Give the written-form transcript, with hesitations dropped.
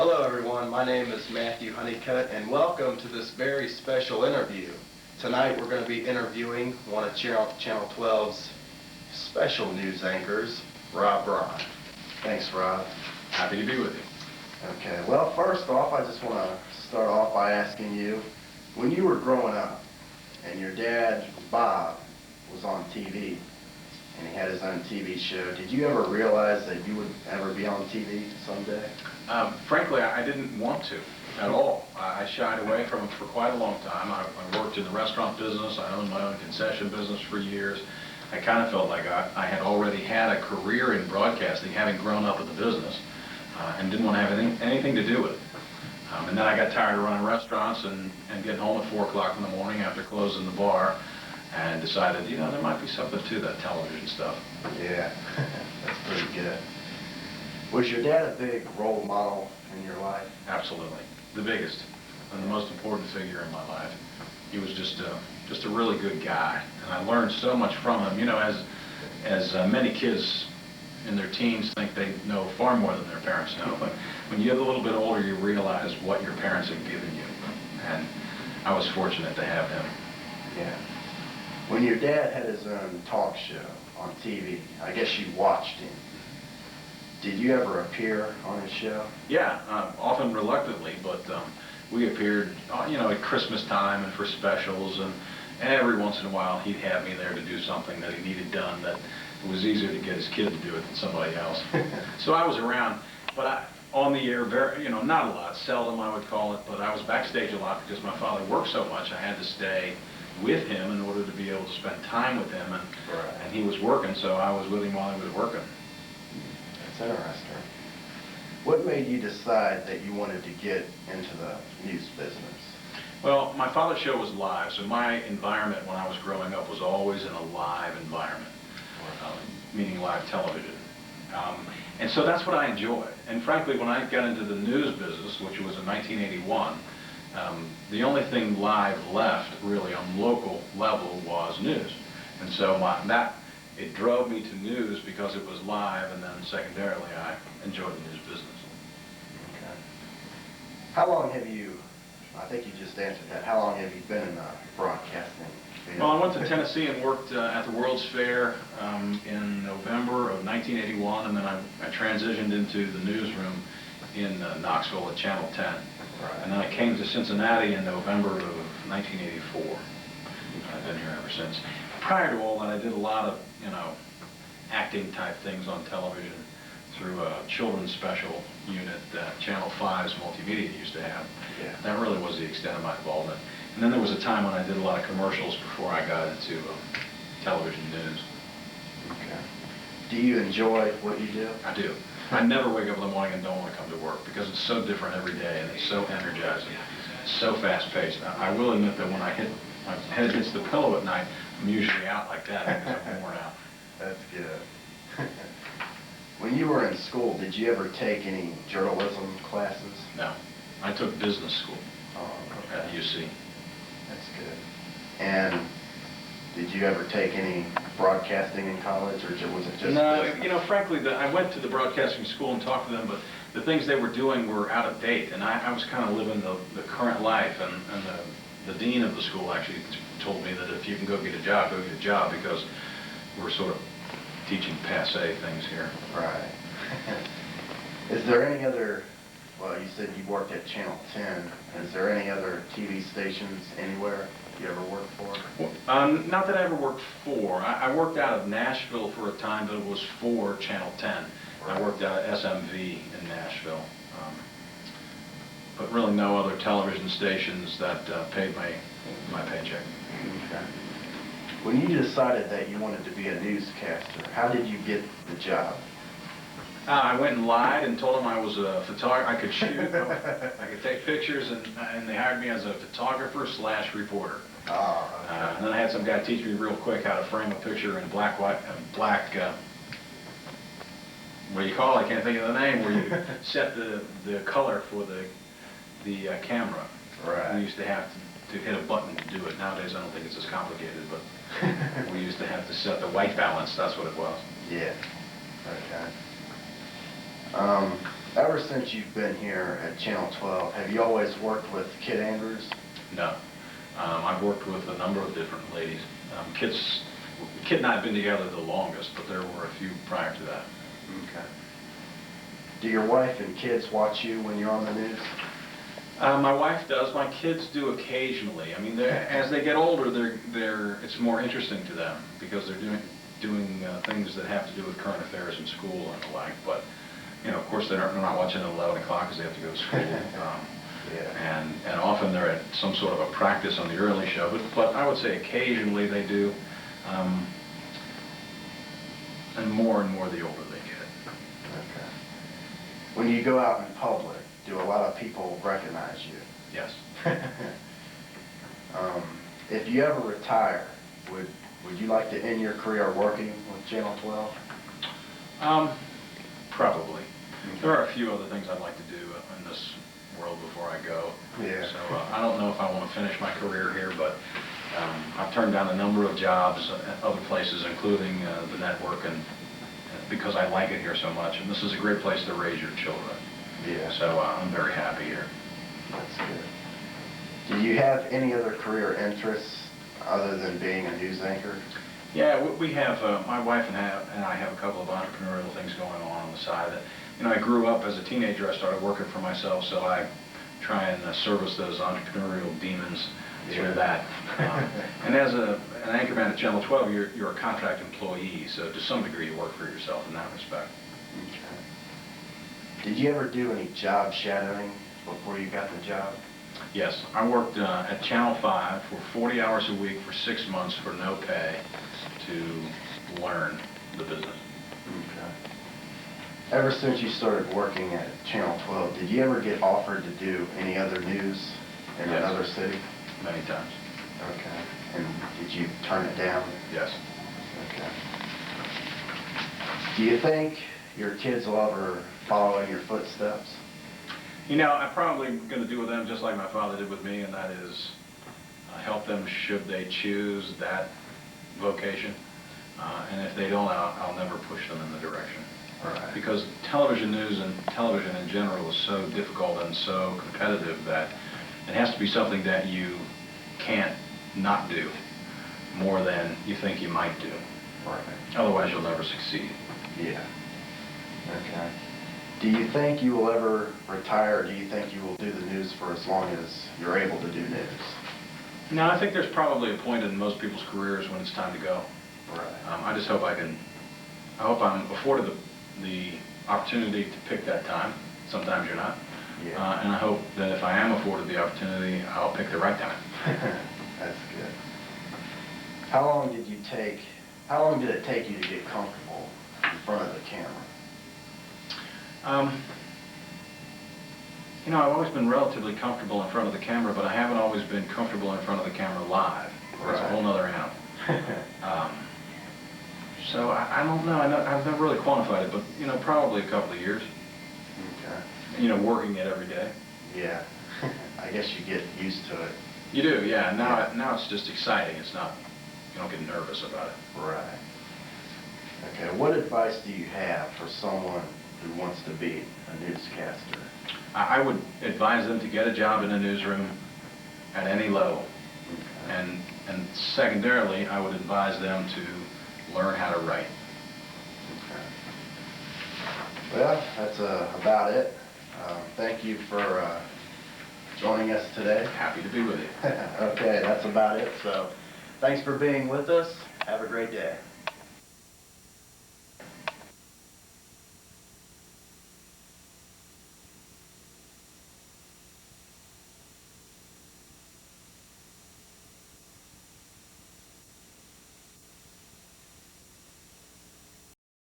Hello everyone, my name is Matthew Hunnicutt and welcome to this very special interview. Tonight we're going to be interviewing one of Channel 12's special news anchors, Braun. Thanks, Rob. Happy to be with you. Okay, well first off I just want to start off by asking you, when you were growing up and your dad, Bob, was on TV and he had his own TV show, did you ever realize that you would ever be on TV someday? Frankly, I didn't want to at all. I shied away from it for quite a long time. I worked in the restaurant business. I owned my own concession business for years. I kind of felt like I had already had a career in broadcasting, having grown up in the business, and didn't want to have anything to do with it. And then I got tired of running restaurants and getting home at 4 o'clock in the morning after closing the bar, and decided, you know, there might be something to that television stuff. Yeah, that's pretty good. Was your dad a big role model in your life? Absolutely. The biggest and the most important figure in my life. He was just a really good guy, and I learned so much from him. You know, as many kids in their teens think they know far more than their parents know, but when you get a little bit older, you realize what your parents have given you, and I was fortunate to have him. Yeah. When your dad had his own talk show on TV, I guess you watched him. Did you ever appear on his show? Yeah, often reluctantly, but we appeared, you know, at Christmas time and for specials, and every once in a while he'd have me there to do something that he needed done that it was easier to get his kid to do it than somebody else. So I was around, but on the air, very, you know, not a lot, seldom I would call it, but I was backstage a lot because my father worked so much. I had to stay with him in order to be able to spend time with him, and he was working, so I was with him while he was working. That's interesting. What made you decide that you wanted to get into the news business? Well, my father's show was live, so my environment when I was growing up was always in a live environment, meaning live television. And so that's what I enjoyed. And frankly, when I got into the news business, which was in 1981, the only thing live left, really, on local level was news. And so it drove me to news because it was live, and then secondarily, I enjoyed the news business. Okay. How long have you, I think you just answered that, how long have you been in the broadcasting field? Well, I went to Tennessee and worked at the World's Fair in November of 1981, and then I transitioned into the newsroom in Knoxville at Channel 10. Right. And then I came to Cincinnati in November of 1984. I've been here ever since. Prior to all that, I did a lot of, you know, acting type things on television through a children's special unit that Channel 5's multimedia used to have. Yeah. That really was the extent of my involvement. And then there was a time when I did a lot of commercials before I got into television news. Okay. Do you enjoy what you do? I do. I never wake up in the morning and don't want to come to work because it's so different every day and it's so energizing, so fast-paced. I will admit that when my head hits the pillow at night, I'm usually out like that because I'm worn out. That's good. When you were in school, did you ever take any journalism classes? No. I took business school at UC. That's good. And did you ever take any broadcasting in college, or was it just... No, you know, frankly, I went to the broadcasting school and talked to them, but the things they were doing were out of date, and I was kind of living the current life, and the dean of the school actually told me that if you can go get a job, go get a job, because we're sort of teaching passé things here. Right. Is there any other, well, you said you worked at Channel 10, is there any other TV stations anywhere you ever worked for? Well, not that I ever worked for. I worked out of Nashville for a time, but it was for Channel 10. Right. I worked out at SMV in Nashville. But really no other television stations that paid my paycheck. Okay. When you decided that you wanted to be a newscaster, how did you get the job? I went and lied and told them I was a photographer. I could shoot, I could take pictures, and they hired me as a photographer / reporter. Oh, okay. And then I had some guy teach me real quick how to frame a picture in black, what do you call it? I can't think of the name, where you set the color for the camera. Right. We used to have to hit a button to do it. Nowadays I don't think it's as complicated, but we used to have to set the white balance. That's what it was. Yeah. Okay. Ever since you've been here at Channel 12, have you always worked with Kit Andrews? No. I've worked with a number of different ladies. Kit and I have been together the longest, but there were a few prior to that. Okay. Do your wife and kids watch you when you're on the news? My wife does. My kids do occasionally. I mean, as they get older, it's more interesting to them because they're doing things that have to do with current affairs in school and the like. But you know, of course, they're not watching at 11 o'clock because they have to go to school. Yeah. And often they're at some sort of a practice on the early show. But I would say occasionally they do. And more the older they get. Okay. When you go out in public, do a lot of people recognize you? Yes. If you ever retire, would you like to end your career working with Channel 12? Probably. Okay. There are a few other things I'd like to do in this world before I go. Yeah. So I don't know if I want to finish my career here, but I've turned down a number of jobs at other places, including the network, and because I like it here so much. And this is a great place to raise your children. Yeah. So I'm very happy here. That's good. Do you have any other career interests other than being a news anchor? Yeah, we have, my wife and I have a couple of entrepreneurial things going on the side. You know, I grew up as a teenager, I started working for myself, so I try and service those entrepreneurial demons through that. And as an anchorman at Channel 12, you're a contract employee, so to some degree you work for yourself in that respect. Okay. Did you ever do any job shadowing before you got the job? Yes, I worked at Channel 5 for 40 hours a week for 6 months for no pay to learn the business. Okay. Ever since you started working at Channel 12, did you ever get offered to do any other news in Yes. another city? Many times. Okay. And did you turn it down? Yes. Okay. Do you think your kids will ever follow in your footsteps? You know, I'm probably going to do with them just like my father did with me, and that is help them should they choose that vocation. And if they don't, I'll never push them in the direction. Right. Because television news and television in general is so difficult and so competitive that it has to be something that you can't not do more than you think you might do. Right. Otherwise, you'll never succeed. Yeah. Okay. Do you think you will ever retire, or do you think you will do the news for as long as you're able to do news? No, I think there's probably a point in most people's careers when it's time to go. Right. I just hope I hope I'm afforded the opportunity to pick that time. Sometimes you're not. Yeah. And I hope that if I am afforded the opportunity, I'll pick the right time. That's good. How long did it take you to get comfortable in front of the camera? You know, I've always been relatively comfortable in front of the camera, but I haven't always been comfortable in front of the camera live. That's a whole nother animal. So I don't know. I've never really quantified it, but you know, probably a couple of years. Okay. You know, working it every day. Yeah. I guess you get used to it. You do, yeah. Now it's just exciting. It's not. You don't get nervous about it. Right. Okay. What advice do you have for someone who wants to be a newscaster? I would advise them to get a job in a newsroom at any level. Okay. And secondarily, I would advise them to learn how to write. Okay. Well, that's about it. Thank you for joining us today. Happy to be with you. Okay, that's about it. So, thanks for being with us. Have a great day.